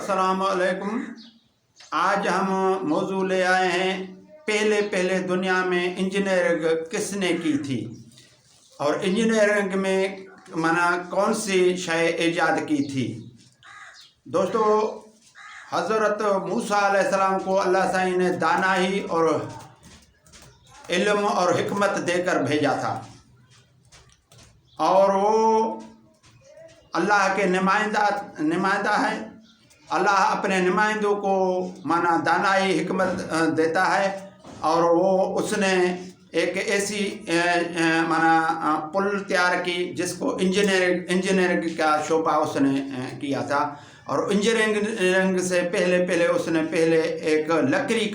अस्सलाम वालेकुम। आज हम मौजू ले आए हैं पहले दुनिया में इंजीनियरिंग किसने की थी और इंजीनियरिंग में माना कौन सी शय ईजाद की थी। दोस्तों, हज़रत मूसा अलैहिस्सलाम को अल्लाह साईं ने दानाही और इल्म और हिकमत देकर भेजा था और वो अल्लाह के नुमाइंदा है। अल्लाह अपने नुमाइंदों को माना दानाई हिकमत देता है और वो उसने एक ऐसी माना पुल तैयार की जिसको इंजीनियरिंग का शोबा उसने किया था। और इंजीनियरिंग से पहले उसने एक लकड़ी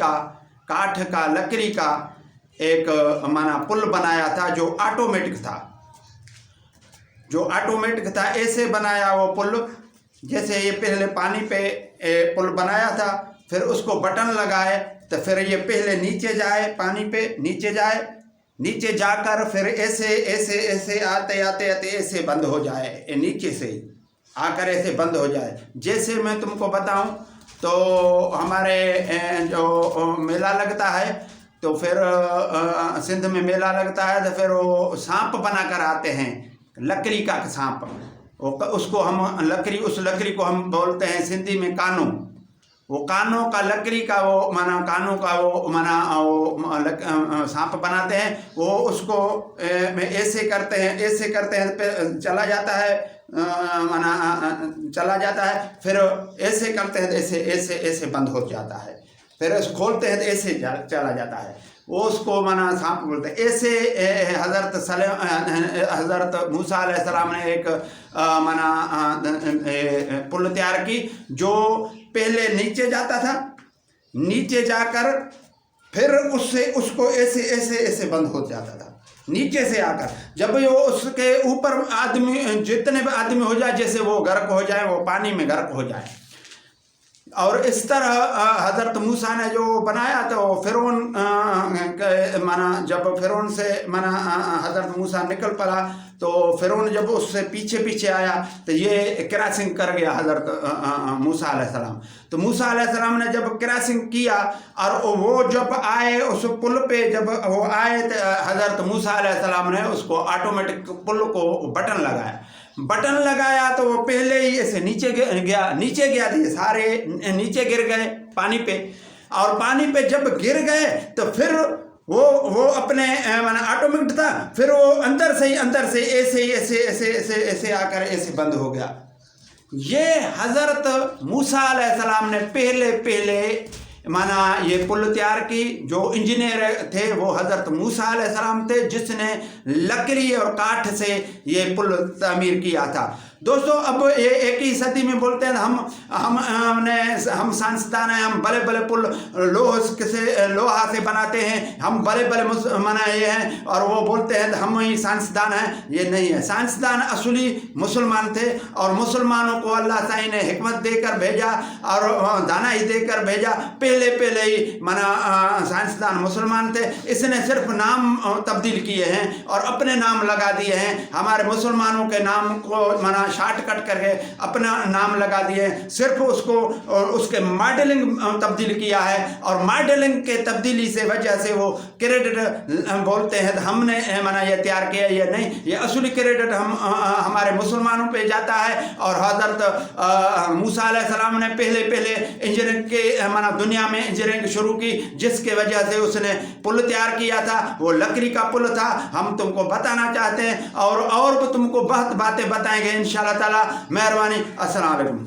का एक माना पुल बनाया था जो ऑटोमेटिक था। ऐसे बनाया वो पुल जैसे ये पहले पानी पे पुल बनाया था, फिर उसको बटन लगाए तो फिर ये पहले नीचे जाए, पानी पे नीचे जाकर फिर ऐसे आते ऐसे बंद हो जाए, नीचे से आकर ऐसे बंद हो जाए। जैसे मैं तुमको बताऊं तो हमारे जो मेला लगता है तो फिर सिंध में मेला लगता है तो फिर वो सांप बना कर आते हैं, लकड़ी का सांप। उसको हम उस लकड़ी को हम बोलते हैं सिंधी में कानो। वो कानो का लकड़ी का वो माना सांप बनाते हैं। वो उसको ऐसे करते हैं चला जाता है फिर ऐसे करते हैं तो ऐसे बंद हो जाता है, फिर इसको खोलते हैं तो ऐसे चला जाता है। वो उसको माना सांप बोलते हैं। ऐसे हज़रत मूसा अलैहिस्सलाम ने एक पुल तैयार की जो पहले नीचे जाता था, नीचे जाकर फिर उसको ऐसे बंद हो जाता था नीचे से आकर। जब वो उसके ऊपर जितने भी आदमी हो जाए, जैसे वो गर्क हो जाए, वो पानी में गर्क हो जाए। और इस तरह हज़रत मूसा ने जो बनाया तो फिरौन जब फिरौन से हज़रत मूसा निकल पड़ा तो फिरौन जब उससे पीछे आया तो ये क्रॉसिंग कर गया हज़रत मूसा अलैहिस्सलाम। तो मूसा अलैहिस्सलाम ने जब क्रॉसिंग किया और वो जब आए उस पुल पे, जब वो आए तो हज़रत मूसा अलैहिस्सलाम ने उसको ऑटोमेटिक पुल को बटन लगाया तो वो पहले ही ऐसे नीचे गया तो ये सारे नीचे गिर गए पानी पे। और पानी पे जब गिर गए तो फिर वो अपने ऑटोमेटिक था, फिर वो अंदर से ऐसे आकर ऐसे बंद हो गया। ये हज़रत मूसा अलैहिस्सलाम ने पहले ये पुल तैयार की। जो इंजीनियर थे वो हज़रत मूसा अलैहिस्सलाम थे जिसने लकड़ी और काठ से ये पुल तामीर किया था। दोस्तों, अब ये 21वीं सदी में बोलते हैं हम साइंसदान हैं, हम बड़े पुल लोहा से बनाते हैं, हम बड़े ये हैं, और वो बोलते हैं हम ही साइंसदान हैं। ये नहीं है। साइंसदान असली मुसलमान थे और मुसलमानों को अल्लाह ताला ने हिकमत देकर भेजा और दानाई देकर भेजा। पहले ही साइंसदान मुसलमान थे। इसने सिर्फ नाम तब्दील किए हैं और अपने नाम लगा दिए हैं। हमारे मुसलमानों के नाम को शॉर्टकट करके अपना नाम लगा दिए, सिर्फ उसके मॉडलिंग तब्दील किया है और मॉडलिंग के तब्दीली से वजह से वो क्रेडिट बोलते हैं हमने ये तैयार किया। ये नहीं, ये असली क्रेडिट हमारे मुसलमानों पे जाता है। और हज़रत मूसा अलैहिस्सलाम ने पहले इंजीनियरिंग के दुनिया में इंजीनियरिंग शुरू की, जिसके वजह से उसने पुल तैयार किया था। वो लकड़ी का पुल था। हम तुमको बताना चाहते हैं और भी तुमको बहुत बातें बताएंगे इंशाअल्लाह ताला। मेहरबानी। अस्सलाम वालेकुम।